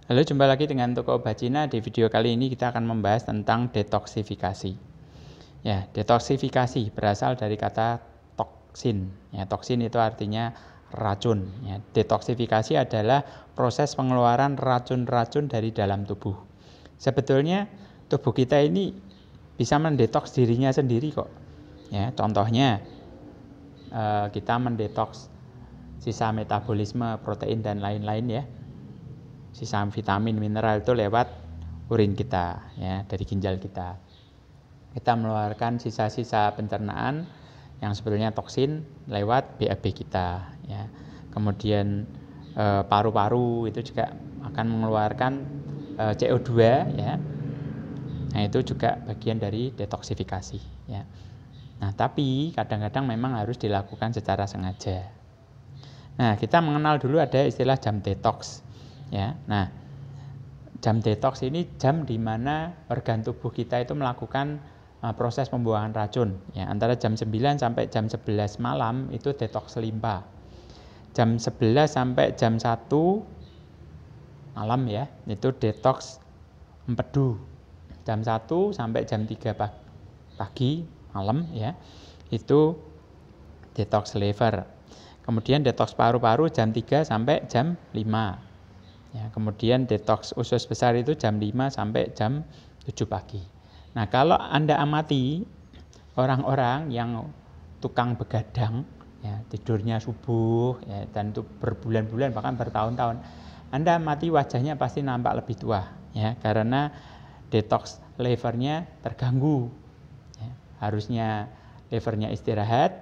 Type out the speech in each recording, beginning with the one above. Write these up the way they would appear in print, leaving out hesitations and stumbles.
Halo, jumpa lagi dengan Toko Obat Cina. Di video kali ini kita akan membahas tentang detoksifikasi. Ya, detoksifikasi berasal dari kata toksin. Ya, toksin itu artinya racun. Ya, detoksifikasi adalah proses pengeluaran racun-racun dari dalam tubuh. Sebetulnya tubuh kita ini bisa mendetoks dirinya sendiri kok. Ya, contohnya kita mendetoks sisa metabolisme protein dan lain-lain ya. Sisa vitamin, mineral itu lewat urin kita, ya, dari ginjal kita. Kita mengeluarkan sisa-sisa pencernaan yang sebetulnya toksin lewat BAB kita, ya. Kemudian paru-paru itu juga akan mengeluarkan CO2, ya. Nah, itu juga bagian dari detoksifikasi, ya. Nah, tapi kadang-kadang memang harus dilakukan secara sengaja. Nah, kita mengenal dulu ada istilah jam detox. Ya, nah, jam detox ini jam di mana organ tubuh kita itu melakukan proses pembuangan racun. Ya, antara jam 9 sampai jam 11 malam itu detox limpa. Jam 11 sampai jam 1 malam ya, itu detox empedu. Jam 1 sampai jam 3 pagi malam ya, itu detox liver. Kemudian detox paru-paru jam 3 sampai jam 5. Ya, kemudian detox usus besar itu jam 5 sampai jam 7 pagi. Nah, kalau Anda amati orang-orang yang tukang begadang, ya, tidurnya subuh, ya, dan itu berbulan-bulan bahkan bertahun-tahun, Anda amati wajahnya pasti nampak lebih tua, ya, karena detox livernya terganggu. Ya, harusnya livernya istirahat,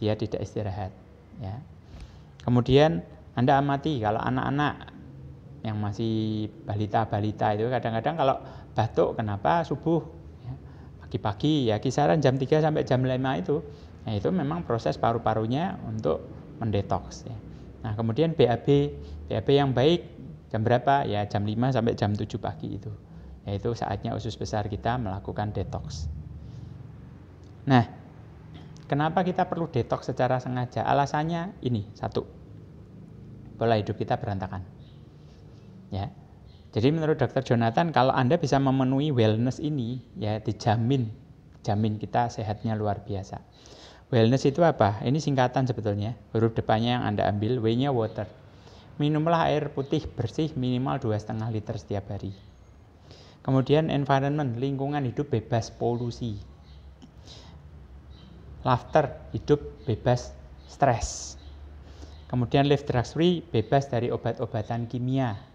dia tidak istirahat. Ya. Kemudian Anda amati kalau anak-anak yang masih balita-balita itu kadang-kadang kalau batuk kenapa subuh ya, pagi-pagi ya kisaran jam 3 sampai jam 5 itu. Nah, itu memang proses paru-parunya untuk mendetoks ya. Nah, kemudian BAB yang baik jam berapa? Ya jam 5 sampai jam 7 pagi itu. Yaitu saatnya usus besar kita melakukan detoks. Nah, kenapa kita perlu detoks secara sengaja? Alasannya ini, satu, pola hidup kita berantakan. Ya, jadi menurut Dr. Jonathan kalau Anda bisa memenuhi wellness ini, ya dijamin kita sehatnya luar biasa. Wellness itu apa? Ini singkatan sebetulnya. Huruf depannya yang Anda ambil, W-nya water. Minumlah air putih bersih minimal 2,5 liter setiap hari. Kemudian environment, lingkungan hidup bebas polusi. Laughter, hidup bebas stres. Kemudian live drugs free, bebas dari obat-obatan kimia.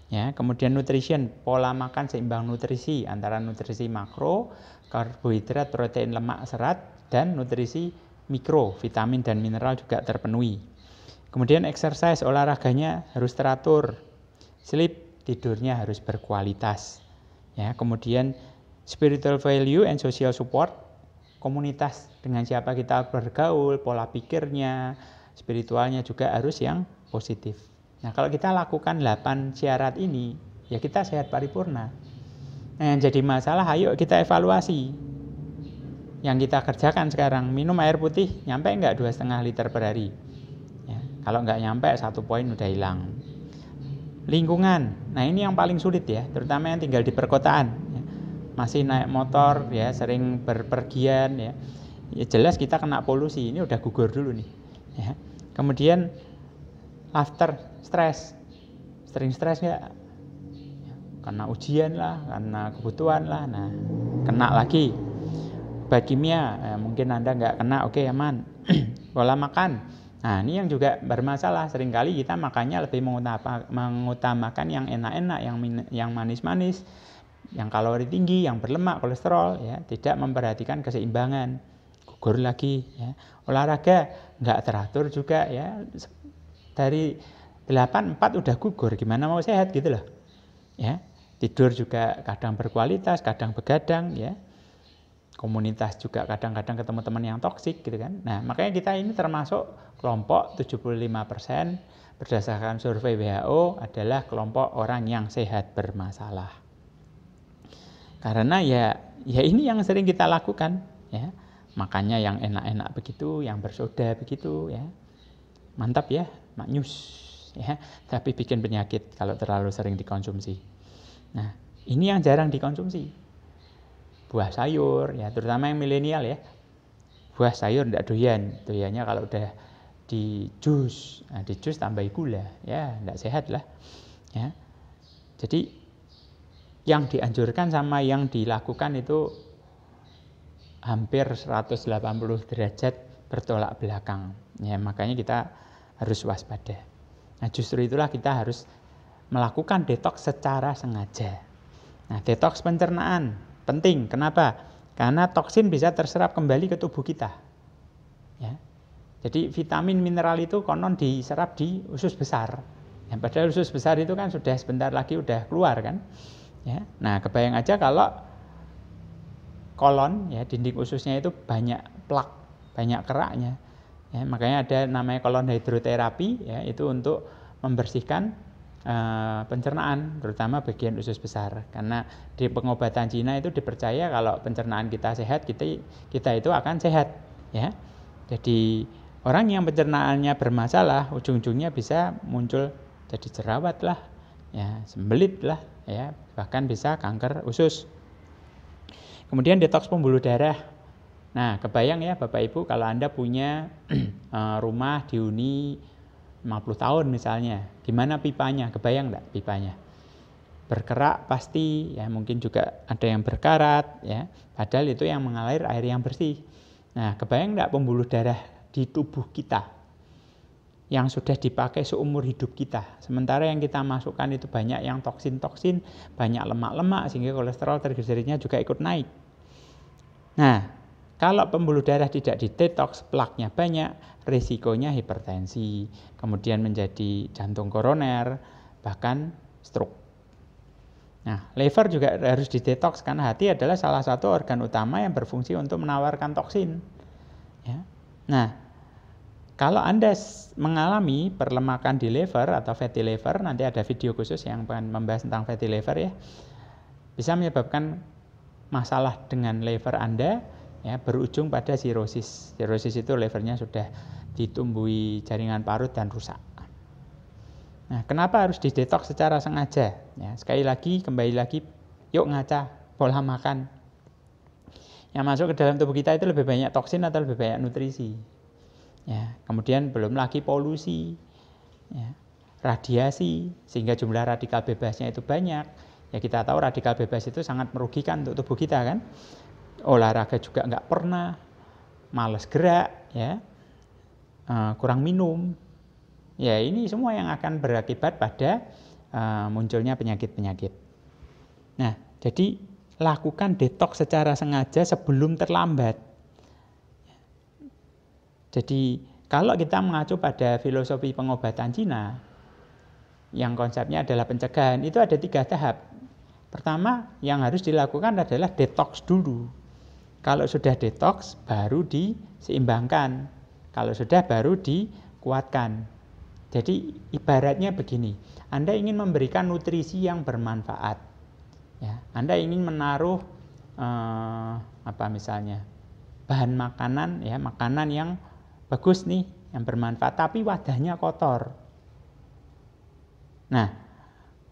Ya, kemudian nutrition, pola makan seimbang nutrisi antara nutrisi makro, karbohidrat, protein, lemak, serat, dan nutrisi mikro, vitamin dan mineral juga terpenuhi. Kemudian exercise, olahraganya harus teratur. Sleep, tidurnya harus berkualitas. Ya, kemudian spiritual value and social support, komunitas dengan siapa kita bergaul, pola pikirnya, spiritualnya juga harus yang positif. Nah, kalau kita lakukan 8 syarat ini, ya kita sehat paripurna. Nah, yang jadi masalah, ayo kita evaluasi. Yang kita kerjakan sekarang, minum air putih, nyampe enggak 2,5 liter per hari? Ya, kalau enggak nyampe, 1 poin udah hilang. Lingkungan, nah ini yang paling sulit ya, terutama yang tinggal di perkotaan. Ya. Masih naik motor, ya sering berpergian, ya jelas kita kena polusi, ini udah gugur dulu nih. Ya. Kemudian after stres, sering stres nggak? Karena ujian lah, karena kebutuhan lah. Nah, kena lagi. Obat kimia, mungkin Anda nggak kena, oke aman. Pola makan. Nah, ini yang juga bermasalah. Seringkali kita makannya lebih mengutamakan yang enak-enak, yang manis-manis, yang kalori tinggi, yang berlemak, kolesterol, ya, tidak memperhatikan keseimbangan. Gugur lagi, ya. Olahraga nggak teratur juga, ya. Dari 8-4 udah gugur, gimana mau sehat gitu loh. Ya, tidur juga kadang berkualitas, kadang begadang, ya. Komunitas juga kadang-kadang ketemu teman yang toksik gitu kan. Nah, makanya kita ini termasuk kelompok 75% berdasarkan survei WHO adalah kelompok orang yang sehat bermasalah. Karena ya ini yang sering kita lakukan, ya. Makannya yang enak-enak begitu, yang bersoda begitu, ya. Mantap ya, maknyus. ya, tapi bikin penyakit kalau terlalu sering dikonsumsi. Nah, ini yang jarang dikonsumsi. Buah sayur, ya terutama yang milenial ya. Buah sayur tidak doyan, doyannya kalau udah di jus, nah, di jus tambah gula, ya tidak sehat lah. Ya. Jadi yang dianjurkan sama yang dilakukan itu hampir 180 derajat bertolak belakang. Ya, makanya kita harus waspada. Nah, justru itulah kita harus melakukan detoks secara sengaja. Nah, detoks pencernaan penting. Kenapa? Karena toksin bisa terserap kembali ke tubuh kita. Ya. Jadi vitamin mineral itu konon diserap di usus besar. Ya, padahal usus besar itu kan sudah sebentar lagi udah keluar kan. Ya. Nah, kebayang aja kalau kolon, ya dinding ususnya itu banyak plak, banyak keraknya. Ya, makanya ada namanya kolon hidroterapi, ya itu untuk membersihkan pencernaan, terutama bagian usus besar. Karena di pengobatan Cina itu dipercaya kalau pencernaan kita sehat, kita itu akan sehat. Ya, jadi orang yang pencernaannya bermasalah, ujung-ujungnya bisa muncul jadi jerawat lah, ya sembelit lah, ya bahkan bisa kanker usus. Kemudian detoks pembuluh darah. Nah, kebayang ya Bapak Ibu kalau Anda punya rumah dihuni 50 tahun misalnya, gimana pipanya? Kebayang enggak pipanya? Berkerak pasti, ya mungkin juga ada yang berkarat, ya. Padahal itu yang mengalir air yang bersih. Nah, kebayang enggak pembuluh darah di tubuh kita yang sudah dipakai seumur hidup kita. Sementara yang kita masukkan itu banyak yang toksin-toksin, banyak lemak-lemak sehingga kolesterol triglyceridnya juga ikut naik. Nah, kalau pembuluh darah tidak didetoks, plaknya banyak, risikonya hipertensi, kemudian menjadi jantung koroner, bahkan stroke. Nah, liver juga harus didetoks karena hati adalah salah satu organ utama yang berfungsi untuk menawarkan toksin. Ya. Nah, kalau Anda mengalami perlemakan di liver atau fatty liver, nanti ada video khusus yang akan membahas tentang fatty liver ya, bisa menyebabkan masalah dengan liver Anda, ya, berujung pada sirosis. Sirosis itu livernya sudah ditumbuhi jaringan parut dan rusak. Nah, kenapa harus didetoks secara sengaja? Ya, sekali lagi, kembali lagi, yuk ngaca pola makan. Yang masuk ke dalam tubuh kita itu lebih banyak toksin atau lebih banyak nutrisi. Ya, kemudian belum lagi polusi, ya, radiasi, sehingga jumlah radikal bebasnya itu banyak. Ya kita tahu radikal bebas itu sangat merugikan untuk tubuh kita kan. Olahraga juga nggak pernah, malas gerak, ya, kurang minum. Ya ini semua yang akan berakibat pada munculnya penyakit-penyakit. Nah, jadi lakukan detoks secara sengaja sebelum terlambat. Jadi kalau kita mengacu pada filosofi pengobatan Cina, yang konsepnya adalah pencegahan, itu ada 3 tahap. Pertama yang harus dilakukan adalah detoks dulu. Kalau sudah detoks baru diseimbangkan. Kalau sudah baru dikuatkan. Jadi ibaratnya begini, Anda ingin memberikan nutrisi yang bermanfaat. Ya, Anda ingin menaruh misalnya bahan makanan, ya makanan yang bagus nih, yang bermanfaat, tapi wadahnya kotor. Nah,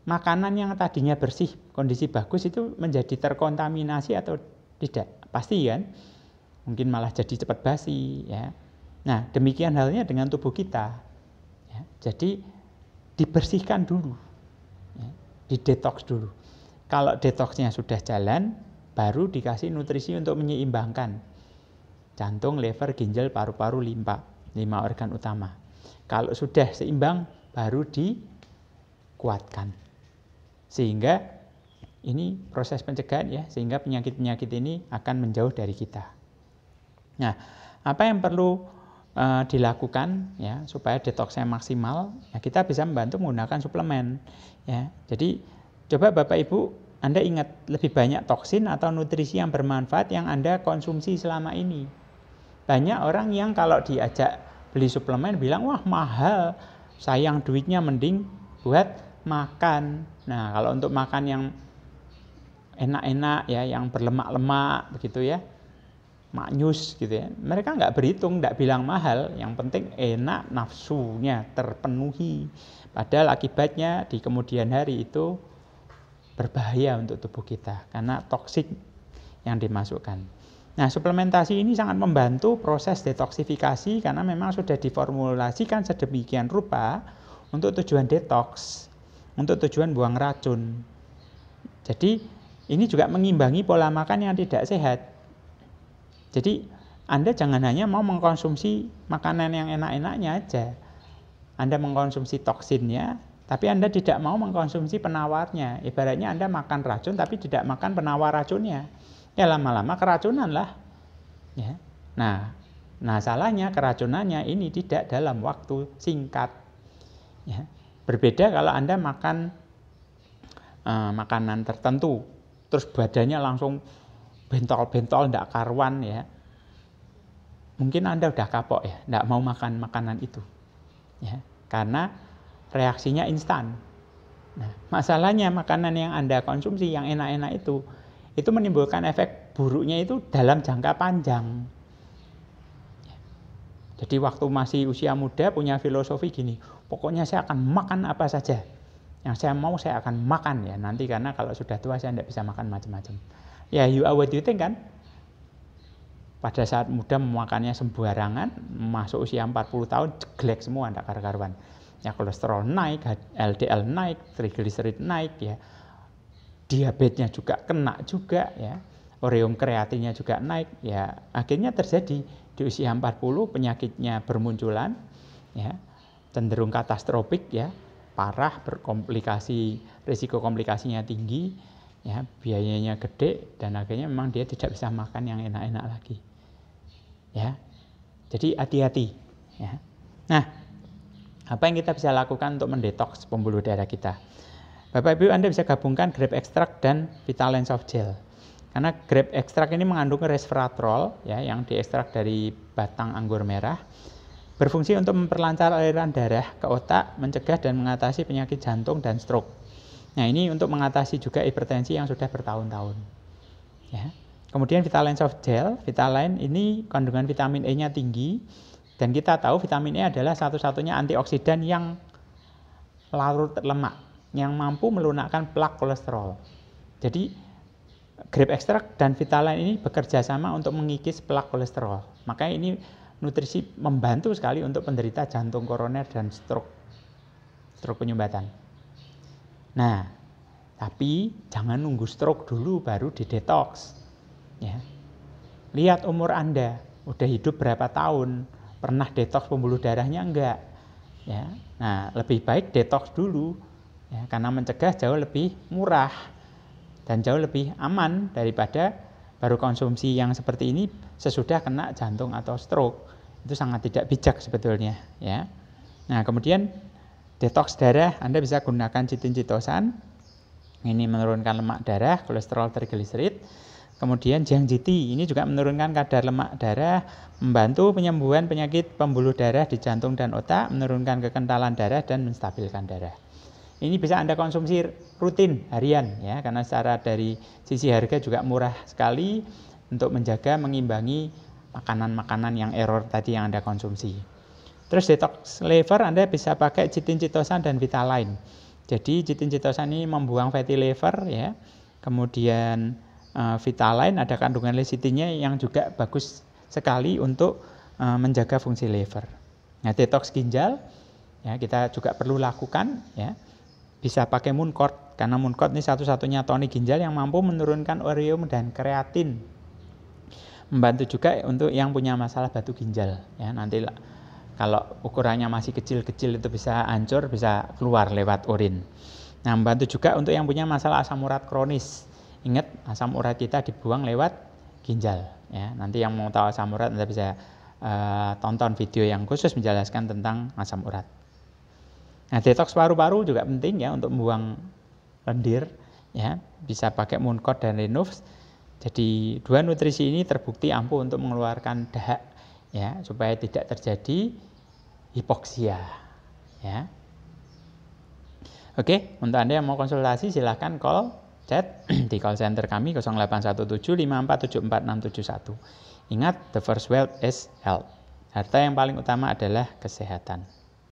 makanan yang tadinya bersih, kondisi bagus itu menjadi terkontaminasi atau tidak? Pasti kan? Mungkin malah jadi cepat basi, ya. Nah, demikian halnya dengan tubuh kita. Ya, jadi dibersihkan dulu, ya, didetoks dulu. Kalau detoksnya sudah jalan, baru dikasih nutrisi untuk menyeimbangkan. Jantung, liver, ginjal, paru-paru, limpa, 5 organ utama. Kalau sudah seimbang, baru dikuatkan. Sehingga ini proses pencegahan ya, sehingga penyakit-penyakit ini akan menjauh dari kita. Nah, apa yang perlu dilakukan ya supaya detoksnya maksimal? Ya, kita bisa membantu menggunakan suplemen. Ya, jadi coba Bapak Ibu, Anda ingat lebih banyak toksin atau nutrisi yang bermanfaat yang Anda konsumsi selama ini. Banyak orang yang kalau diajak beli suplemen bilang, wah mahal, sayang duitnya, mending buat makan. Nah, kalau untuk makan yang enak-enak ya, yang berlemak-lemak begitu ya, maknyus gitu ya. Mereka nggak berhitung, nggak bilang mahal, yang penting enak, nafsunya terpenuhi. Padahal akibatnya di kemudian hari itu berbahaya untuk tubuh kita karena toksik yang dimasukkan. Nah, suplementasi ini sangat membantu proses detoksifikasi karena memang sudah diformulasikan sedemikian rupa untuk tujuan detoks, untuk tujuan buang racun. Jadi ini juga mengimbangi pola makan yang tidak sehat. Jadi Anda jangan hanya mau mengkonsumsi makanan yang enak-enaknya aja. Anda mengkonsumsi toksinnya, tapi Anda tidak mau mengkonsumsi penawarnya. Ibaratnya Anda makan racun tapi tidak makan penawar racunnya. Ya lama-lama keracunan lah. Ya. Nah salahnya keracunannya ini tidak dalam waktu singkat. Ya. Berbeda kalau Anda makan makanan tertentu, terus badannya langsung bentol-bentol, tidak karuan ya. Mungkin Anda udah kapok ya, tidak mau makan makanan itu. Ya. Karena reaksinya instan. Nah, masalahnya makanan yang Anda konsumsi yang enak-enak itu menimbulkan efek buruknya itu dalam jangka panjang. Jadi waktu masih usia muda punya filosofi gini, pokoknya saya akan makan apa saja. Yang saya mau saya akan makan ya. Nanti karena kalau sudah tua saya tidak bisa makan macam-macam. Ya you are what you think kan. Pada saat muda memakannya sembarangan, masuk usia 40 tahun jeglek semua, tidak karu-karuan. Ya kolesterol naik, LDL naik, trigliserid naik ya. Diabetesnya juga kena juga ya. Ureum kreatinnya juga naik ya. Akhirnya terjadi di usia 40 penyakitnya bermunculan ya. Cenderung katastrofik ya. Parah, berkomplikasi, risiko komplikasinya tinggi ya, biayanya gede dan akhirnya memang dia tidak bisa makan yang enak-enak lagi. Ya. Jadi hati-hati ya. Nah, apa yang kita bisa lakukan untuk mendetoks pembuluh darah kita? Bapak Ibu, Anda bisa gabungkan grape extract dan Vitaline soft gel. Karena grape extract ini mengandung resveratrol ya, yang diekstrak dari batang anggur merah. Berfungsi untuk memperlancar aliran darah ke otak, mencegah dan mengatasi penyakit jantung dan stroke. Nah, ini untuk mengatasi juga hipertensi yang sudah bertahun-tahun. Ya. Kemudian Vitaline soft gel, Vitaline ini kandungan vitamin E-nya tinggi dan kita tahu vitamin E adalah satu-satunya antioksidan yang larut lemak, yang mampu melunakkan plak kolesterol. Jadi grape extract dan Vitaline ini bekerja sama untuk mengikis plak kolesterol. Makanya ini nutrisi membantu sekali untuk penderita jantung koroner dan stroke penyumbatan. Nah, tapi jangan nunggu stroke dulu baru didetoks. Ya. Lihat umur Anda, udah hidup berapa tahun, pernah detoks pembuluh darahnya enggak? Ya. Nah, lebih baik detoks dulu, ya, karena mencegah jauh lebih murah dan jauh lebih aman daripada baru konsumsi yang seperti ini sesudah kena jantung atau stroke. Itu sangat tidak bijak sebetulnya. Ya. Nah, kemudian detoks darah, Anda bisa gunakan chitin chitosan. Ini menurunkan lemak darah, kolesterol, trigliserid. Kemudian Jiangjiti, ini juga menurunkan kadar lemak darah, membantu penyembuhan penyakit pembuluh darah di jantung dan otak, menurunkan kekentalan darah dan menstabilkan darah. Ini bisa Anda konsumsi rutin harian ya, karena secara dari sisi harga juga murah sekali untuk menjaga mengimbangi makanan-makanan yang error tadi yang Anda konsumsi. Terus detox liver Anda bisa pakai chitin chitosan dan Vitaline. Jadi chitin chitosan ini membuang fatty liver ya. Kemudian Vitaline ada kandungan lecitinnya yang juga bagus sekali untuk menjaga fungsi liver. Nah, detox ginjal ya kita juga perlu lakukan ya. Bisa pakai Mooncort karena Mooncort ini satu-satunya tonik ginjal yang mampu menurunkan ureum dan kreatin. Membantu juga untuk yang punya masalah batu ginjal ya. Nanti kalau ukurannya masih kecil-kecil itu bisa hancur, bisa keluar lewat urin. Nah, membantu juga untuk yang punya masalah asam urat kronis. Ingat, asam urat kita dibuang lewat ginjal. Ya, nanti yang mau tahu asam urat Anda bisa tonton video yang khusus menjelaskan tentang asam urat. Nah, detoks paru-paru juga penting ya untuk membuang lendir. Ya, bisa pakai Mooncort dan Renuf. Jadi dua nutrisi ini terbukti ampuh untuk mengeluarkan dahak, ya, supaya tidak terjadi hipoksia. Ya. Oke, untuk Anda yang mau konsultasi silahkan chat di call center kami 081754744671. Ingat, the first wealth is health. Harta yang paling utama adalah kesehatan.